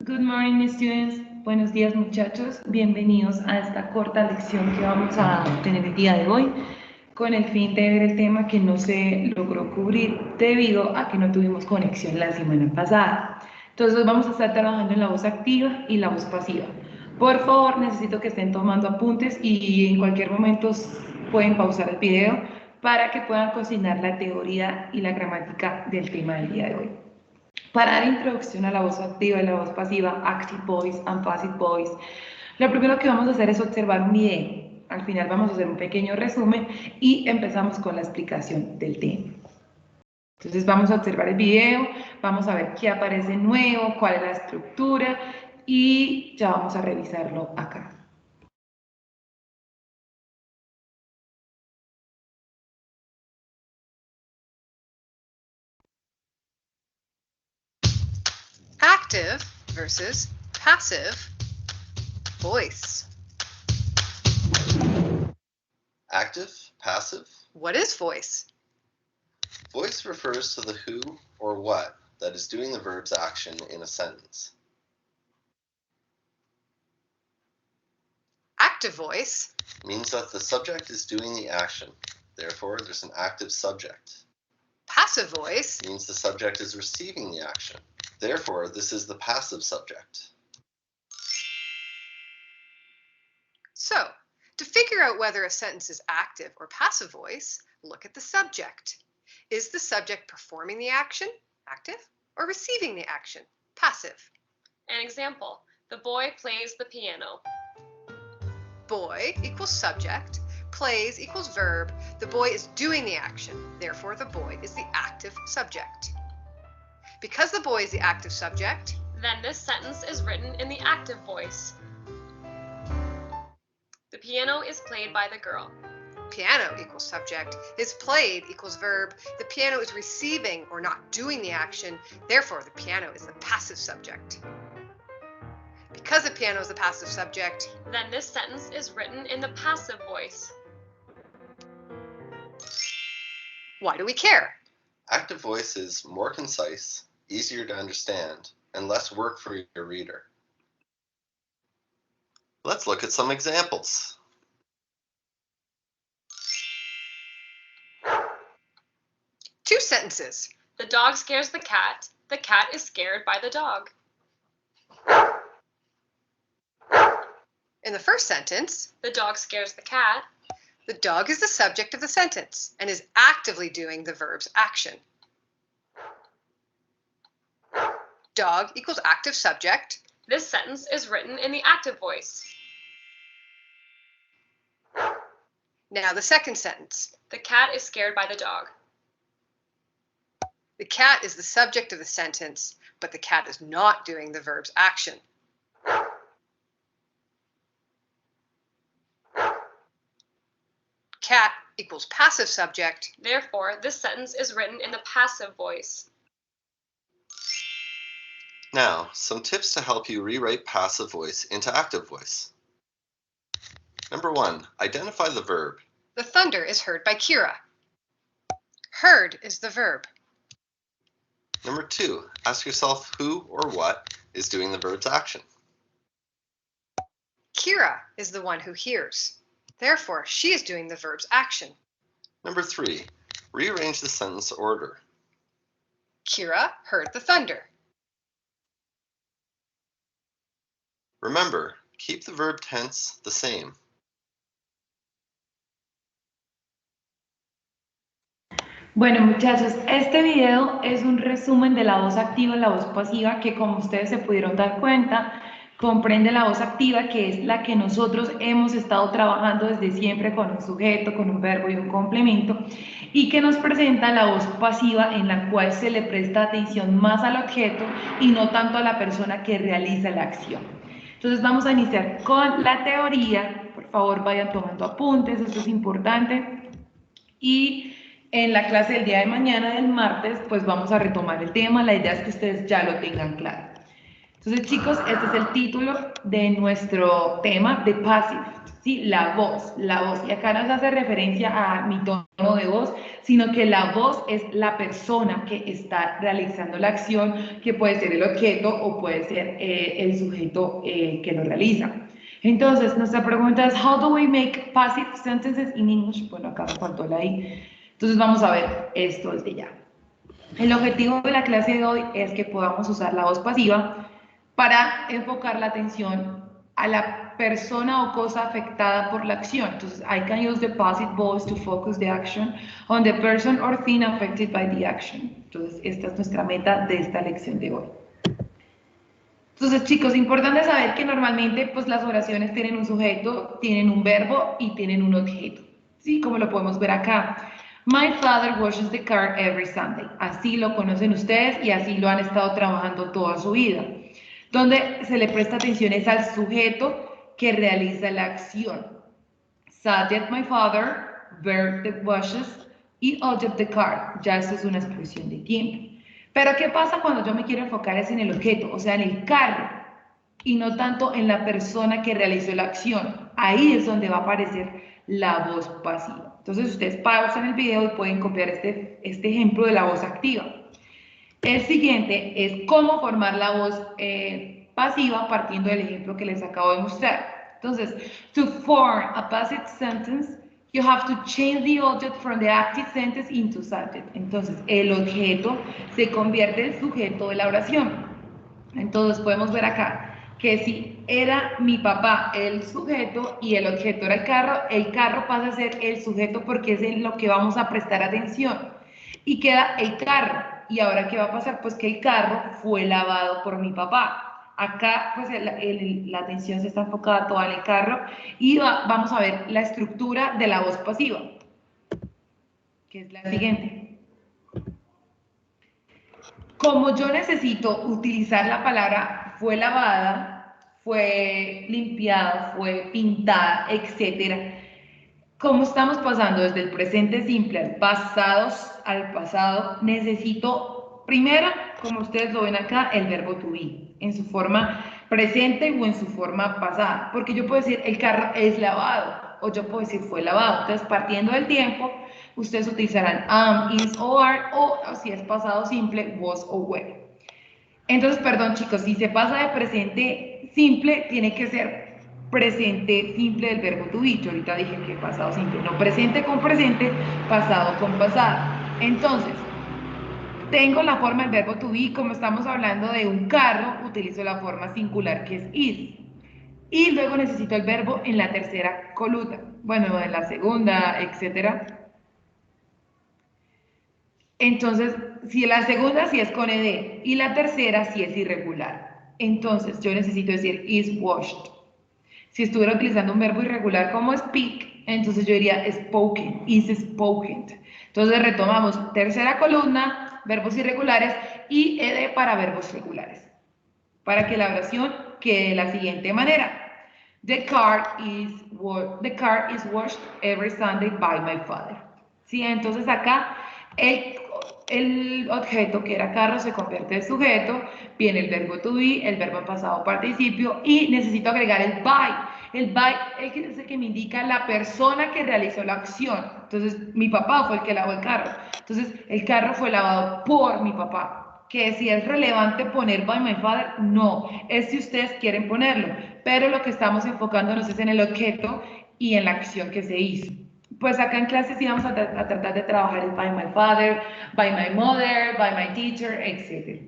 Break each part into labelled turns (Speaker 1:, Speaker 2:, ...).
Speaker 1: Good morning, students. Buenos días, muchachos. Bienvenidos a esta corta lección que vamos a tener el día de hoy, con el fin de ver el tema que no se logró cubrir debido a que no tuvimos conexión la semana pasada. Entonces, hoy vamos a estar trabajando en la voz activa y la voz pasiva. Por favor, necesito que estén tomando apuntes y en cualquier momento pueden pausar el video para que puedan cocinar la teoría y la gramática del tema del día de hoy. Para dar introducción a la voz activa y la voz pasiva, active voice and passive voice, lo primero que vamos a hacer es observar un video. Al final vamos a hacer un pequeño resumen y empezamos con la explicación del tema. Entonces vamos a observar el video, vamos a ver qué aparece nuevo, cuál es la estructura y ya vamos a revisarlo acá.
Speaker 2: Active versus passive voice.
Speaker 3: Active, passive.
Speaker 2: What is voice?
Speaker 3: Voice refers to the who or what that is doing the verb's action in a sentence.
Speaker 2: Active voice
Speaker 3: Means that the subject is doing the action. Therefore, there's an active subject.
Speaker 2: Passive voice
Speaker 3: Means the subject is receiving the action. Therefore, this is the passive subject.
Speaker 2: So, to figure out whether a sentence is active or passive voice, look at the subject. Is the subject performing the action, active, or receiving the action, passive?
Speaker 4: An example, the boy plays the piano.
Speaker 2: Boy equals subject, plays equals verb, the boy is doing the action, therefore the boy is the active subject. Because the boy is the active subject,
Speaker 4: Then this sentence is written in the active voice. The piano is played by the girl.
Speaker 2: piano equals subject, is played equals verb, the piano is receiving or not doing the action, therefore the piano is the passive subject. Because the piano is the passive subject,
Speaker 4: Then this sentence is written in the passive voice.
Speaker 2: why do we care?
Speaker 3: Active voice is more concise, easier to understand, and less work for your reader. Let's look at some examples.
Speaker 2: Two sentences.
Speaker 4: The dog scares the cat is scared by the dog.
Speaker 2: In the first sentence,
Speaker 4: The dog scares the cat,
Speaker 2: the dog is the subject of the sentence and is actively doing the verb's action. Dog equals active subject.
Speaker 4: this sentence is written in the active voice.
Speaker 2: Now the second sentence.
Speaker 4: The cat is scared by the dog.
Speaker 2: The cat is the subject of the sentence, but the cat is not doing the verb's action. Cat equals passive subject.
Speaker 4: Therefore, this sentence is written in the passive voice.
Speaker 3: Now, some tips to help you rewrite passive voice into active voice. Number 1, identify the verb.
Speaker 2: The thunder is heard by Kira. Heard is the verb.
Speaker 3: Number 2, ask yourself who or what is doing the verb's action.
Speaker 2: Kira is the one who hears. Therefore, she is doing the verb's action.
Speaker 3: Number 3, rearrange the sentence order.
Speaker 2: Kira heard the thunder.
Speaker 3: Remember, keep the verb tense the same.
Speaker 1: Bueno, muchachos, este video es un resumen de la voz activa y la voz pasiva que, como ustedes se pudieron dar cuenta, comprende la voz activa, que es la que nosotros hemos estado trabajando desde siempre con un sujeto, con un verbo y un complemento, y que nos presenta la voz pasiva, en la cual se le presta atención más al objeto y no tanto a la persona que realiza la acción. Entonces vamos a iniciar con la teoría. Por favor, vayan tomando apuntes, esto es importante. Y en la clase del día de mañana, del martes, pues vamos a retomar el tema. La idea es que ustedes ya lo tengan claro. Entonces, chicos, este es el título de nuestro tema de passive, ¿sí? La voz, la voz. Y acá no se hace referencia a mi tono de voz, sino que la voz es la persona que está realizando la acción, que puede ser el objeto o puede ser el sujeto que lo realiza. Entonces, nuestra pregunta es, how do we make passive sentences in English? Bueno, acá me faltó la I. Entonces, vamos a ver esto desde ya. El objetivo de la clase de hoy es que podamos usar la voz pasiva para enfocar la atención a la persona o cosa afectada por la acción. Entonces, I can use the passive voice to focus the action on the person or thing affected by the action. Entonces, esta es nuestra meta de esta lección de hoy. Entonces, chicos, importante saber que normalmente pues, las oraciones tienen un sujeto, tienen un verbo y tienen un objeto. ¿Sí? Como lo podemos ver acá. My father washes the car every Sunday. Así lo conocen ustedes y así lo han estado trabajando toda su vida. Donde se le presta atención es al sujeto que realiza la acción. Subject, my father, verb, the washes y object, the car. Ya esto es una expresión de tiempo. Pero ¿qué pasa cuando yo me quiero enfocar es en el objeto, o sea, en el carro, y no tanto en la persona que realizó la acción? Ahí es donde va a aparecer la voz pasiva. Entonces ustedes pausan el video y pueden copiar este ejemplo de la voz activa. El siguiente es cómo formar la voz pasiva partiendo del ejemplo que les acabo de mostrar. Entonces, to form a passive sentence, you have to change the object from the active sentence into subject. Entonces, el objeto se convierte en sujeto de la oración. Entonces, podemos ver acá que si era mi papá el sujeto y el objeto era el carro pasa a ser el sujeto porque es en lo que vamos a prestar atención. Y queda el carro. ¿Y ahora qué va a pasar? Pues que el carro fue lavado por mi papá. Acá pues la atención se está enfocada toda en el carro y vamos a ver la estructura de la voz pasiva, que es la siguiente. Como yo necesito utilizar la palabra fue lavada, fue limpiada, fue pintada, etc. Como estamos pasando desde el presente simple al pasado, necesito primero, como ustedes lo ven acá, el verbo to be, en su forma presente o en su forma pasada. Porque yo puedo decir, el carro es lavado, o yo puedo decir, fue lavado. Entonces, partiendo del tiempo, ustedes utilizarán am, is o are, o si es pasado simple, was o were. Entonces, perdón chicos, si se pasa de presente simple, tiene que ser presente simple del verbo to be. Yo ahorita dije que pasado simple, no presente con presente, pasado con pasado. Entonces, tengo la forma del verbo to be, como estamos hablando de un carro, utilizo la forma singular que es is. Y luego necesito el verbo en la tercera columna, bueno, en la segunda, etcétera. Entonces, si la segunda sí es con ed y la tercera sí es irregular. Entonces, yo necesito decir is washed. Si estuviera utilizando un verbo irregular como speak, entonces yo diría spoken, is spoken. Entonces retomamos tercera columna, verbos irregulares y ed para verbos regulares. Para que la oración quede de la siguiente manera. The car is washed every Sunday by my father. ¿Sí? Entonces acá el objeto que era carro se convierte en sujeto, viene el verbo to be, el verbo en pasado participio y necesito agregar el by. El by es el que me indica la persona que realizó la acción. Entonces mi papá fue el que lavó el carro. Entonces el carro fue lavado por mi papá. Que si es relevante poner by my father, no, es si ustedes quieren ponerlo, pero lo que estamos enfocándonos es en el objeto y en la acción que se hizo. Pues acá en clase sí vamos a tratar de trabajar el by my father, by my mother, by my teacher, etc.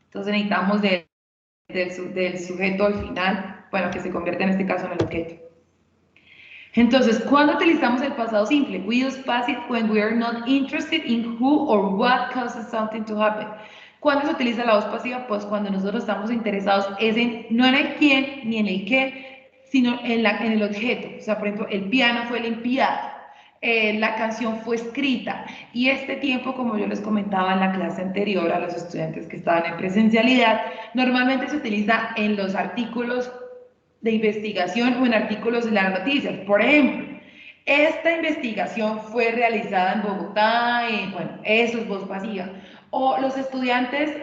Speaker 1: Entonces necesitamos del sujeto al final, bueno, que se convierte en este caso en el objeto. Entonces, ¿cuándo utilizamos el pasado simple? We use passive when we are not interested in who or what causes something to happen. ¿Cuándo se utiliza la voz pasiva? Pues cuando nosotros estamos interesados no en el quién ni en el qué, sino en el objeto. O sea, por ejemplo, el piano fue limpiado, la canción fue escrita. Y este tiempo, como yo les comentaba en la clase anterior a los estudiantes que estaban en presencialidad, normalmente se utiliza en los artículos de investigación o en artículos de las noticias. Por ejemplo, esta investigación fue realizada en Bogotá, bueno, eso es voz pasiva. O los estudiantes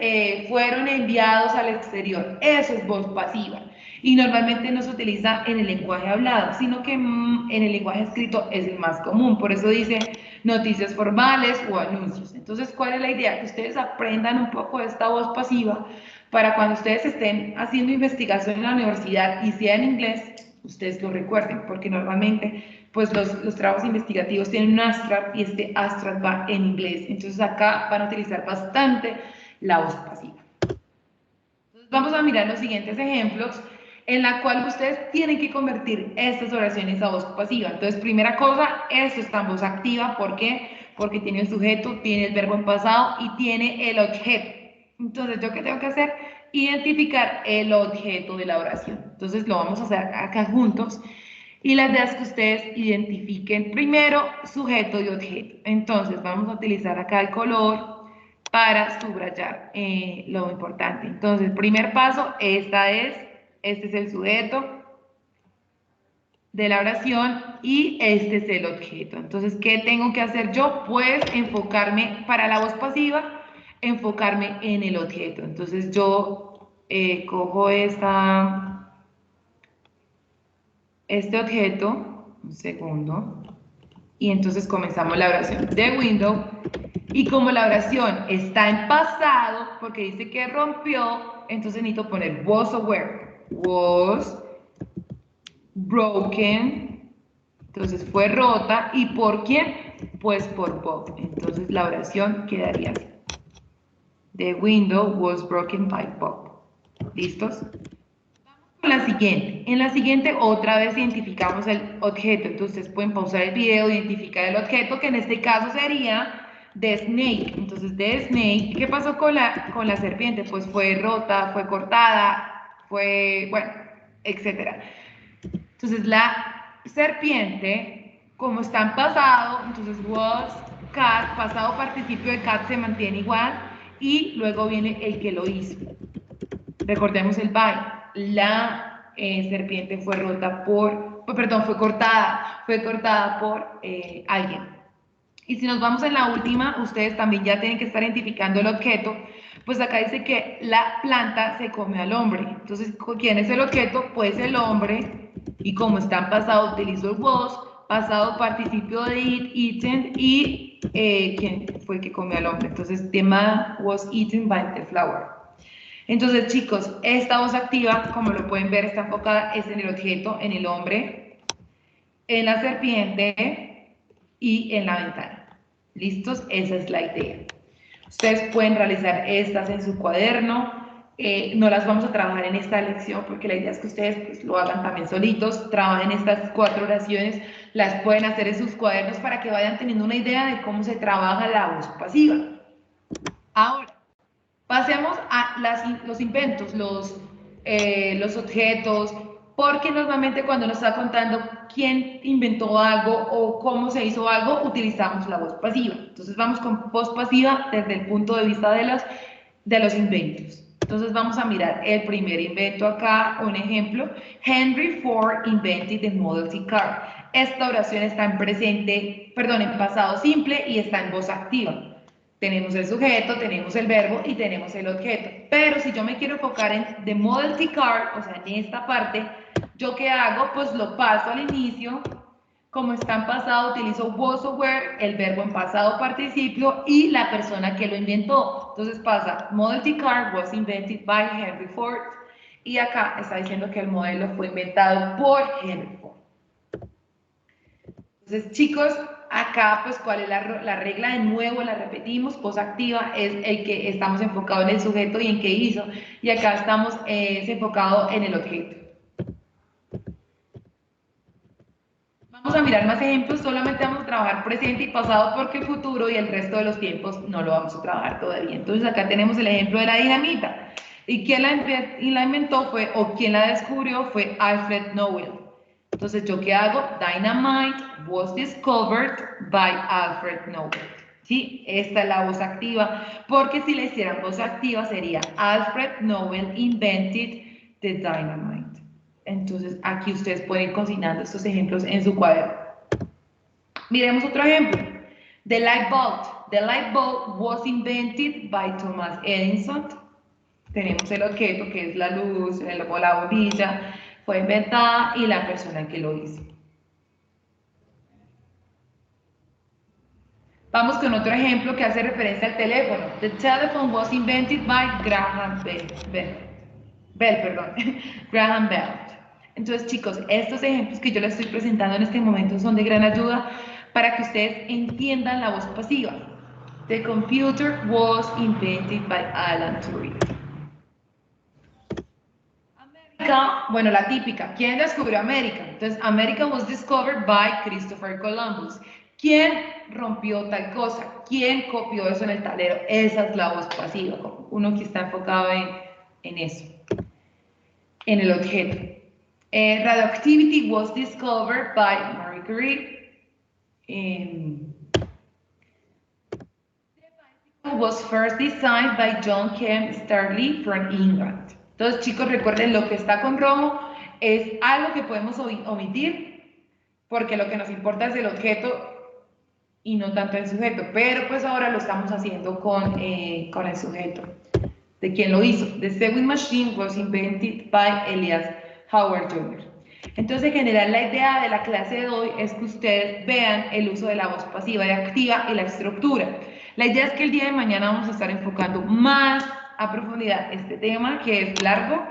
Speaker 1: fueron enviados al exterior. Eso es voz pasiva. Y normalmente no se utiliza en el lenguaje hablado, sino que en el lenguaje escrito es el más común. Por eso dice noticias formales o anuncios. Entonces, ¿cuál es la idea? Que ustedes aprendan un poco de esta voz pasiva para cuando ustedes estén haciendo investigación en la universidad y sea en inglés, ustedes lo recuerden, porque normalmente pues los trabajos investigativos tienen un abstract y este abstract va en inglés. Entonces acá van a utilizar bastante la voz pasiva. Entonces vamos a mirar los siguientes ejemplos en la cual ustedes tienen que convertir estas oraciones a voz pasiva. Entonces, primera cosa, esto está en voz activa. ¿Por qué? Porque tiene el sujeto, tiene el verbo en pasado y tiene el objeto. Entonces, ¿yo qué tengo que hacer? Identificar el objeto de la oración. Entonces, lo vamos a hacer acá juntos. Y la idea es que ustedes identifiquen primero sujeto y objeto. Entonces, vamos a utilizar acá el color para subrayar lo importante. Entonces, primer paso, este es el sujeto de la oración y este es el objeto. Entonces, ¿qué tengo que hacer yo? Pues enfocarme, para la voz pasiva, enfocarme en el objeto. Entonces, yo cojo este objeto, un segundo, y entonces comenzamos la oración. The window. Y como la oración está en pasado, porque dice que rompió, entonces necesito poner was o were. Was broken. Entonces fue rota. ¿Y por quién? Pues por Bob. Entonces la oración quedaría así. The window was broken by Bob. ¿Listos? Con la siguiente. En la siguiente otra vez identificamos el objeto. Entonces pueden pausar el video, identificar el objeto, que en este caso sería the snake. Entonces, the snake, ¿qué pasó con la serpiente? Pues fue rota, fue cortada, fue, bueno, etcétera. Entonces, la serpiente, como está en pasado, entonces was cat, pasado participio de cat se mantiene igual y luego viene el que lo hizo. Recordemos el by. La serpiente fue rota fue cortada por alguien. Y si nos vamos en la última, ustedes también ya tienen que estar identificando el objeto, pues acá dice que la planta se come al hombre. Entonces, ¿quién es el objeto? Pues el hombre, y como está en pasado, utilizo el was, pasado participio de it, eaten, y ¿quién fue el que comió al hombre? Entonces, the man was eaten by the flower. Entonces, chicos, esta voz activa, como lo pueden ver, está enfocada es en el objeto, en el hombre, en la serpiente y en la ventana. ¿Listos? Esa es la idea. Ustedes pueden realizar estas en su cuaderno. No las vamos a trabajar en esta lección porque la idea es que ustedes pues, lo hagan también solitos, trabajen estas 4 oraciones, las pueden hacer en sus cuadernos para que vayan teniendo una idea de cómo se trabaja la voz pasiva. Ahora, pasemos a los inventos, los objetos, porque normalmente cuando nos está contando quién inventó algo o cómo se hizo algo, utilizamos la voz pasiva. Entonces vamos con voz pasiva desde el punto de vista de los inventos. Entonces vamos a mirar el primer invento acá, un ejemplo. Henry Ford invented the Model T car. Esta oración está en pasado simple y está en voz activa. Tenemos el sujeto, tenemos el verbo y tenemos el objeto. Pero si yo me quiero enfocar en the Model T car, o sea, en esta parte, ¿yo qué hago? Pues lo paso al inicio. Como está en pasado, utilizo was o were, el verbo en pasado participio y la persona que lo inventó. Entonces pasa, Model T car was invented by Henry Ford. Y acá está diciendo que el modelo fue inventado por Henry Ford. Entonces, chicos, acá, pues, ¿cuál es la regla? De nuevo, la repetimos, voz activa es el que estamos enfocados en el sujeto y en qué hizo, y acá estamos enfocados en el objeto. Vamos a mirar más ejemplos, solamente vamos a trabajar presente y pasado porque el futuro y el resto de los tiempos no lo vamos a trabajar todavía. Entonces, acá tenemos el ejemplo de la dinamita. ¿Y quién la inventó fue, o quién la descubrió fue Alfred Nobel? Entonces, ¿yo qué hago? Dynamite was discovered by Alfred Nobel. ¿Sí? Esta es la voz activa, porque si le hicieran voz activa sería Alfred Nobel invented the dynamite. Entonces, aquí ustedes pueden ir consignando estos ejemplos en su cuaderno. Miremos otro ejemplo. The light bulb. The light bulb was invented by Thomas Edison. Tenemos el objeto que es la luz, la bombilla, fue inventada y la persona que lo hizo. Vamos con otro ejemplo que hace referencia al teléfono. The telephone was invented by Graham Graham Bell. Entonces, chicos, estos ejemplos que yo les estoy presentando en este momento son de gran ayuda para que ustedes entiendan la voz pasiva. The computer was invented by Alan Turing. América, bueno, la típica. ¿Quién descubrió América? Entonces, America was discovered by Christopher Columbus. ¿Quién rompió tal cosa? ¿Quién copió eso en el tablero? Esa es la voz pasiva, uno que está enfocado en eso, en el objeto. Radioactivity was discovered by Marie Curie. The bicycle was first designed by John Kemp Starley from England. Entonces, chicos, recuerden, lo que está con rojo es algo que podemos omitir, porque lo que nos importa es el objeto y no tanto el sujeto, pero pues ahora lo estamos haciendo con el sujeto, de quien lo hizo. The sewing machine was invented by Elias Howard Jr. Entonces, en general, la idea de la clase de hoy es que ustedes vean el uso de la voz pasiva y activa y la estructura. La idea es que el día de mañana vamos a estar enfocando más a profundidad este tema, que es largo,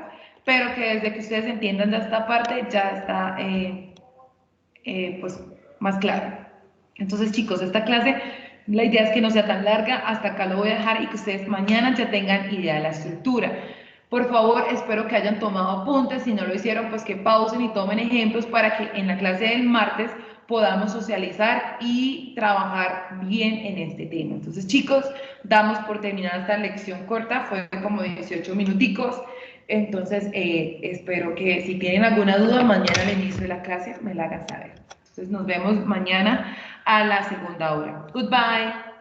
Speaker 1: pero que desde que ustedes entiendan ya esta parte, ya está pues más claro. Entonces, chicos, esta clase, la idea es que no sea tan larga, hasta acá lo voy a dejar y que ustedes mañana ya tengan idea de la estructura. Por favor, espero que hayan tomado apuntes, si no lo hicieron, pues que pausen y tomen ejemplos para que en la clase del martes podamos socializar y trabajar bien en este tema. Entonces, chicos, damos por terminada esta lección corta, fue como 18 minuticos, entonces espero que si tienen alguna duda, mañana al inicio de la clase me la hagan saber. Entonces, nos vemos mañana a la segunda hora. Goodbye.